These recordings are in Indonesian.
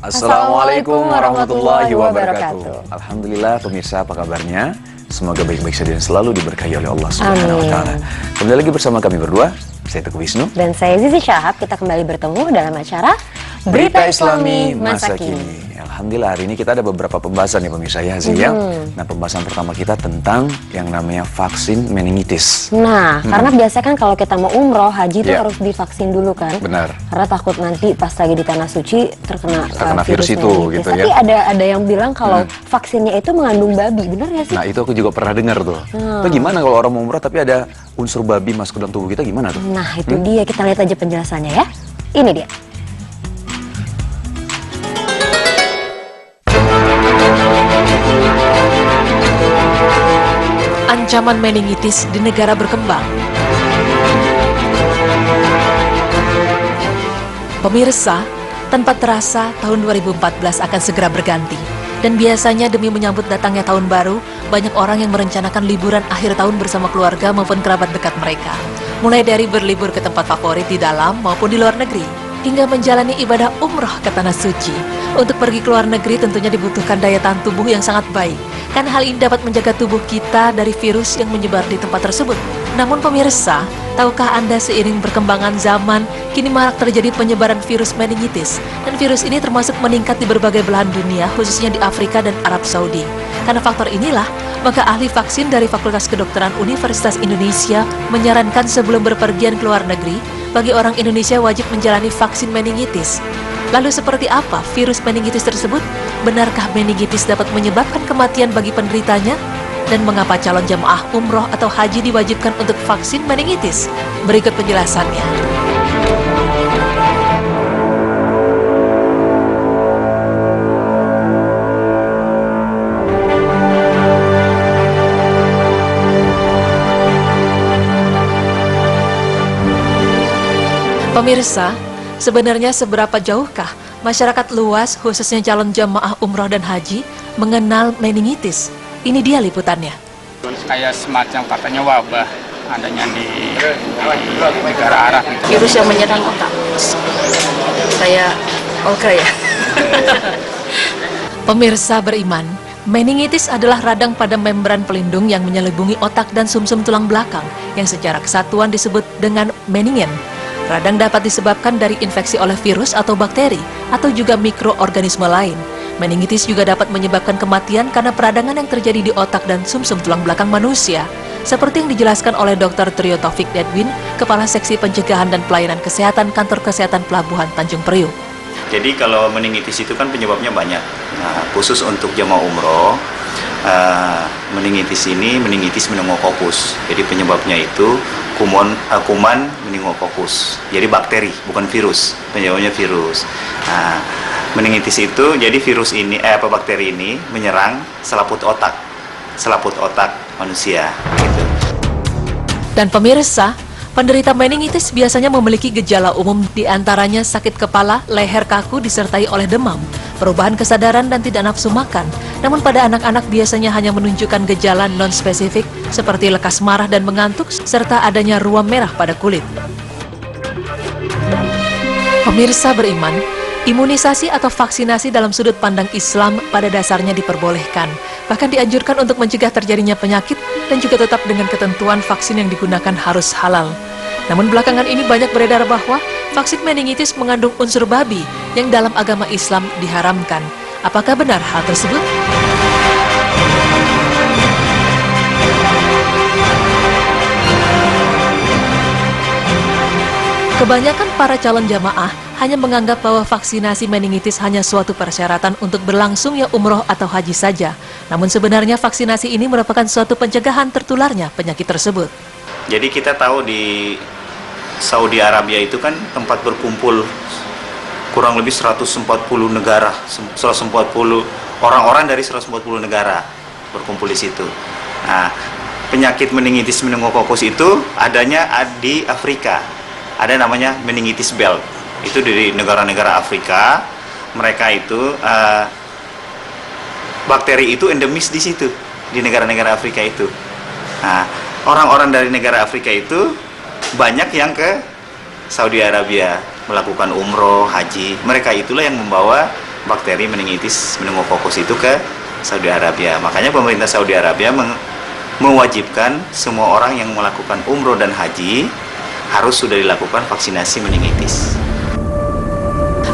Assalamualaikum warahmatullahi wabarakatuh. Alhamdulillah pemirsa, apa kabarnya? Semoga baik-baik saja dan selalu diberkahi oleh Allah Subhanahu wa taala. Kembali lagi bersama kami berdua, saya Teguh Wisnu dan saya Zizi Syahab. Kita kembali bertemu dalam acara Berita Islami Masa Kini. Alhamdulillah hari ini kita ada beberapa pembahasan ya pemirsa ya, ya. Nah, pembahasan pertama kita tentang yang namanya vaksin meningitis. Nah, karena biasanya kan kalau kita mau umroh, haji itu harus divaksin dulu kan. Benar. Karena takut nanti pas lagi di tanah suci terkena virus itu gitu ya. Tapi ada yang bilang kalau vaksinnya itu mengandung babi, benar nggak sih? Nah, itu aku juga pernah dengar tuh. Itu gimana kalau orang mau umroh tapi ada unsur babi masuk ke dalam tubuh kita, gimana tuh? Nah, itu dia, kita lihat aja penjelasannya ya. Ini dia. Ancaman meningitis di negara berkembang. Pemirsa, tanpa terasa tahun 2014 akan segera berganti. Dan biasanya demi menyambut datangnya tahun baru, banyak orang yang merencanakan liburan akhir tahun bersama keluarga maupun kerabat dekat mereka. Mulai dari berlibur ke tempat favorit di dalam maupun di luar negeri, hingga menjalani ibadah umroh ke tanah suci. Untuk pergi ke luar negeri tentunya dibutuhkan daya tahan tubuh yang sangat baik, kan hal ini dapat menjaga tubuh kita dari virus yang menyebar di tempat tersebut. Namun pemirsa, tahukah Anda seiring perkembangan zaman, kini marak terjadi penyebaran virus meningitis, dan virus ini termasuk meningkat di berbagai belahan dunia, khususnya di Afrika dan Arab Saudi. Karena faktor inilah, maka ahli vaksin dari Fakultas Kedokteran Universitas Indonesia menyarankan sebelum berpergian ke luar negeri, bagi orang Indonesia wajib menjalani vaksin meningitis. Lalu seperti apa virus meningitis tersebut? Benarkah meningitis dapat menyebabkan kematian bagi penderitanya? Dan mengapa calon jamaah umroh atau haji diwajibkan untuk vaksin meningitis? Berikut penjelasannya. Pemirsa, sebenarnya seberapa jauhkah masyarakat luas, khususnya calon jamaah umroh dan haji, mengenal meningitis? Ini dia liputannya. Kayak semacam katanya wabah adanya di negara Arab gitu. Virus yang menyerang otak. Kayak ya. Pemirsa beriman, meningitis adalah radang pada membran pelindung yang menyelubungi otak dan sumsum tulang belakang yang secara kesatuan disebut dengan meningen. Radang dapat disebabkan dari infeksi oleh virus atau bakteri, atau juga mikroorganisme lain. Meningitis juga dapat menyebabkan kematian karena peradangan yang terjadi di otak dan sumsum tulang belakang manusia. Seperti yang dijelaskan oleh Dr. Trio Taufik Edwin, Kepala Seksi Pencegahan dan Pelayanan Kesehatan Kantor Kesehatan Pelabuhan Tanjung Priuk. Jadi kalau meningitis itu kan penyebabnya banyak. Nah, khusus untuk jamaah umroh, meningitis ini meningitis meningokokus. Jadi penyebabnya itu kuman meningokokus. Jadi bakteri, bukan virus. Penyebabnya virus. Nah, meningitis itu jadi virus ini bakteri ini menyerang selaput otak manusia gitu. Dan pemirsa, penderita meningitis biasanya memiliki gejala umum, diantaranya sakit kepala, leher kaku disertai oleh demam, perubahan kesadaran dan tidak nafsu makan. Namun pada anak-anak biasanya hanya menunjukkan gejala non-spesifik seperti lekas marah dan mengantuk serta adanya ruam merah pada kulit. Pemirsa beriman, imunisasi atau vaksinasi dalam sudut pandang Islam pada dasarnya diperbolehkan, bahkan dianjurkan untuk mencegah terjadinya penyakit dan juga tetap dengan ketentuan vaksin yang digunakan harus halal. Namun belakangan ini banyak beredar bahwa vaksin meningitis mengandung unsur babi yang dalam agama Islam diharamkan. Apakah benar hal tersebut? Kebanyakan para calon jamaah hanya menganggap bahwa vaksinasi meningitis hanya suatu persyaratan untuk berlangsungnya umroh atau haji saja. Namun sebenarnya vaksinasi ini merupakan suatu pencegahan tertularnya penyakit tersebut. Jadi kita tahu di Saudi Arabia itu kan tempat berkumpul kurang lebih 140 negara, 140 orang-orang dari 140 negara berkumpul di situ. Nah, penyakit meningitis meningokokus itu adanya di Afrika. Ada namanya meningitis belt. Itu dari negara-negara Afrika. Mereka itu bakteri itu endemis di situ, di negara-negara Afrika itu. Nah, orang-orang dari negara Afrika itu banyak yang ke Saudi Arabia melakukan umroh, haji. Mereka itulah yang membawa bakteri meningitis meningococcus itu ke Saudi Arabia. Makanya pemerintah Saudi Arabia mewajibkan semua orang yang melakukan umroh dan haji harus sudah dilakukan vaksinasi meningitis.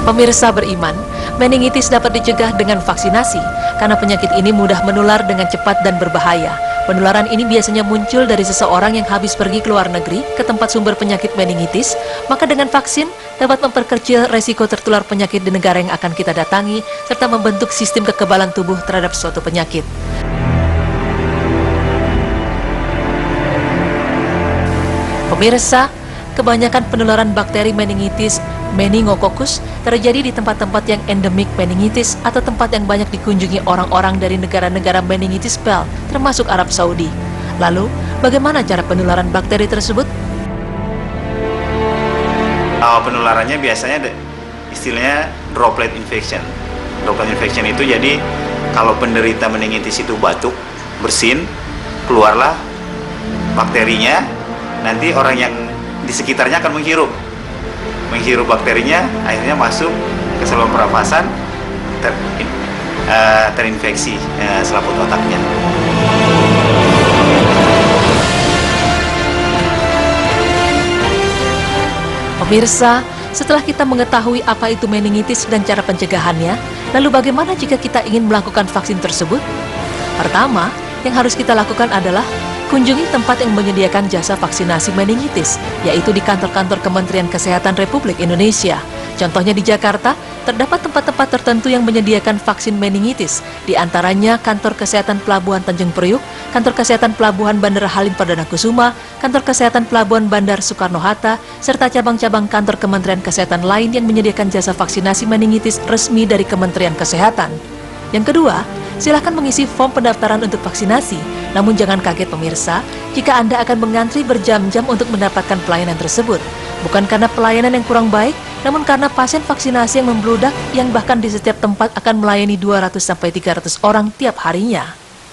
Pemirsa beriman, meningitis dapat dicegah dengan vaksinasi karena penyakit ini mudah menular dengan cepat dan berbahaya. Penularan ini biasanya muncul dari seseorang yang habis pergi ke luar negeri ke tempat sumber penyakit meningitis, maka dengan vaksin dapat memperkecil resiko tertular penyakit di negara yang akan kita datangi serta membentuk sistem kekebalan tubuh terhadap suatu penyakit. Pemirsa, kebanyakan penularan bakteri meningitis meningococcus terjadi di tempat-tempat yang endemik meningitis atau tempat yang banyak dikunjungi orang-orang dari negara-negara meningitis belt, termasuk Arab Saudi. Lalu, bagaimana cara penularan bakteri tersebut? Penularannya biasanya istilahnya droplet infection. Droplet infection itu jadi kalau penderita meningitis itu batuk, bersin, keluarlah bakterinya, nanti orang yang di sekitarnya akan menghirup bakterinya, akhirnya masuk ke saluran pernafasan, terinfeksi selaput otaknya. Pemirsa, setelah kita mengetahui apa itu meningitis dan cara pencegahannya, lalu bagaimana jika kita ingin melakukan vaksin tersebut? Pertama, yang harus kita lakukan adalah kunjungi tempat yang menyediakan jasa vaksinasi meningitis, yaitu di kantor-kantor Kementerian Kesehatan Republik Indonesia. Contohnya di Jakarta, terdapat tempat-tempat tertentu yang menyediakan vaksin meningitis, di antaranya Kantor Kesehatan Pelabuhan Tanjung Priuk, Kantor Kesehatan Pelabuhan Bandara Halim Perdana Kusuma, Kantor Kesehatan Pelabuhan Bandar Soekarno-Hatta, serta cabang-cabang kantor Kementerian Kesehatan lain yang menyediakan jasa vaksinasi meningitis resmi dari Kementerian Kesehatan. Yang kedua, silakan mengisi form pendaftaran untuk vaksinasi. Namun jangan kaget pemirsa, jika Anda akan mengantri berjam-jam untuk mendapatkan pelayanan tersebut. Bukan karena pelayanan yang kurang baik, namun karena pasien vaksinasi yang membludak yang bahkan di setiap tempat akan melayani 200-300 orang tiap harinya.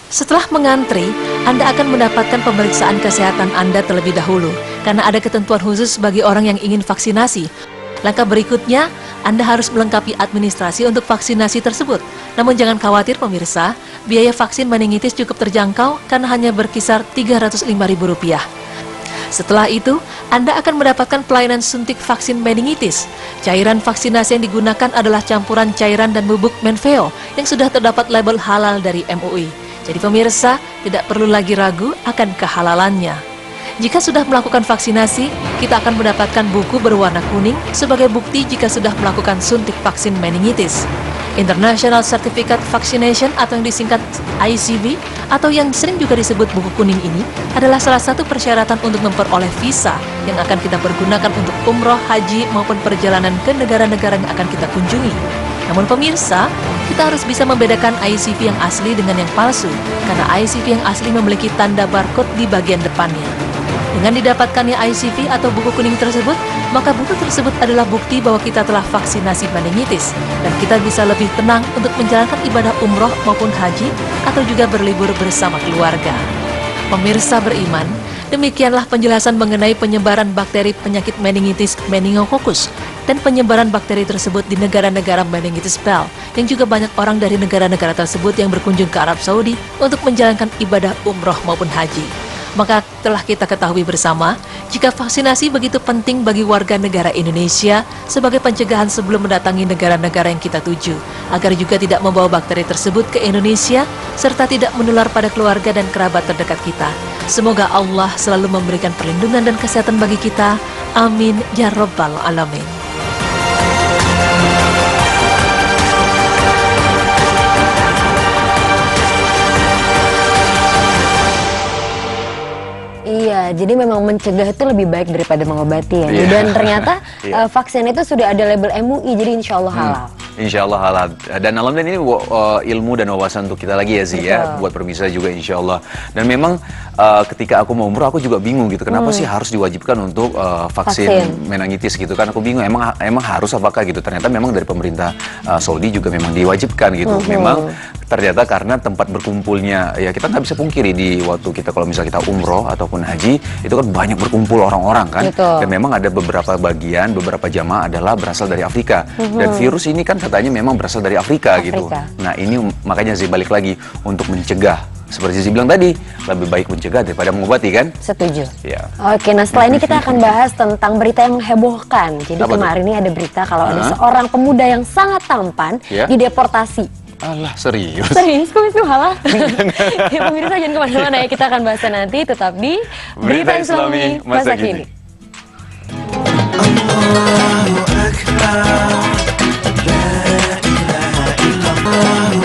Setelah mengantri, Anda akan mendapatkan pemeriksaan kesehatan Anda terlebih dahulu, karena ada ketentuan khusus bagi orang yang ingin vaksinasi. Langkah berikutnya, Anda harus melengkapi administrasi untuk vaksinasi tersebut. Namun jangan khawatir pemirsa, biaya vaksin meningitis cukup terjangkau karena hanya berkisar Rp305.000. Setelah itu, Anda akan mendapatkan pelayanan suntik vaksin meningitis. Cairan vaksinasi yang digunakan adalah campuran cairan dan bubuk Menveo yang sudah terdapat label halal dari MUI. Jadi pemirsa, tidak perlu lagi ragu akan kehalalannya. Jika sudah melakukan vaksinasi, kita akan mendapatkan buku berwarna kuning sebagai bukti jika sudah melakukan suntik vaksin meningitis. International Certificate Vaccination atau yang disingkat ICV atau yang sering juga disebut buku kuning ini adalah salah satu persyaratan untuk memperoleh visa yang akan kita pergunakan untuk umroh, haji maupun perjalanan ke negara-negara yang akan kita kunjungi. Namun pemirsa, kita harus bisa membedakan ICV yang asli dengan yang palsu karena ICV yang asli memiliki tanda barcode di bagian depannya. Dengan didapatkannya ICV atau buku kuning tersebut, maka buku tersebut adalah bukti bahwa kita telah vaksinasi meningitis dan kita bisa lebih tenang untuk menjalankan ibadah umroh maupun haji atau juga berlibur bersama keluarga. Pemirsa beriman, demikianlah penjelasan mengenai penyebaran bakteri penyakit meningitis meningococcus dan penyebaran bakteri tersebut di negara-negara meningitis belt yang juga banyak orang dari negara-negara tersebut yang berkunjung ke Arab Saudi untuk menjalankan ibadah umroh maupun haji. Maka telah kita ketahui bersama, jika vaksinasi begitu penting bagi warga negara Indonesia sebagai pencegahan sebelum mendatangi negara-negara yang kita tuju, agar juga tidak membawa bakteri tersebut ke Indonesia, serta tidak menular pada keluarga dan kerabat terdekat kita. Semoga Allah selalu memberikan perlindungan dan kesehatan bagi kita. Amin ya Rabbal Alamin. Iya, jadi memang mencegah itu lebih baik daripada mengobati ya. Iya. Dan ternyata Iya. vaksin itu sudah ada label MUI, jadi insya Allah halal. Insya Allah halal. Dan alhamdulillah ini ilmu dan wawasan untuk kita lagi ya Zi ya, buat pemirsa juga insya Allah. Dan memang ketika aku mau umroh aku juga bingung gitu, kenapa sih harus diwajibkan untuk vaksin meningitis gitu kan? Aku bingung, emang harus apakah gitu? Ternyata memang dari pemerintah Saudi juga memang diwajibkan gitu. Memang ternyata karena tempat berkumpulnya, ya kita nggak bisa pungkiri di waktu kita kalau misalnya kita umroh ataupun haji itu kan banyak berkumpul orang-orang kan. Betul. Dan memang ada beberapa bagian, beberapa jamaah adalah berasal dari Afrika. Dan virus ini kan katanya memang berasal dari Afrika gitu. Afrika. Nah ini makanya Zee balik lagi untuk mencegah. Seperti Zee bilang tadi, lebih baik mencegah daripada mengobati kan? Setuju. Ya. Oke, nah setelah ini kita akan bahas tentang berita yang menghebohkan. Jadi Apa kemarin ini ada berita kalau ada Hah? seorang pemuda yang sangat tampan Ya. dideportasi. Alah, serius? Serius, kok itu halah? Ya pemirsa jangan kemana-mana ya, kita akan bahasnya nanti tetap di Berita Islami Masa Kini. Allahu Akbar.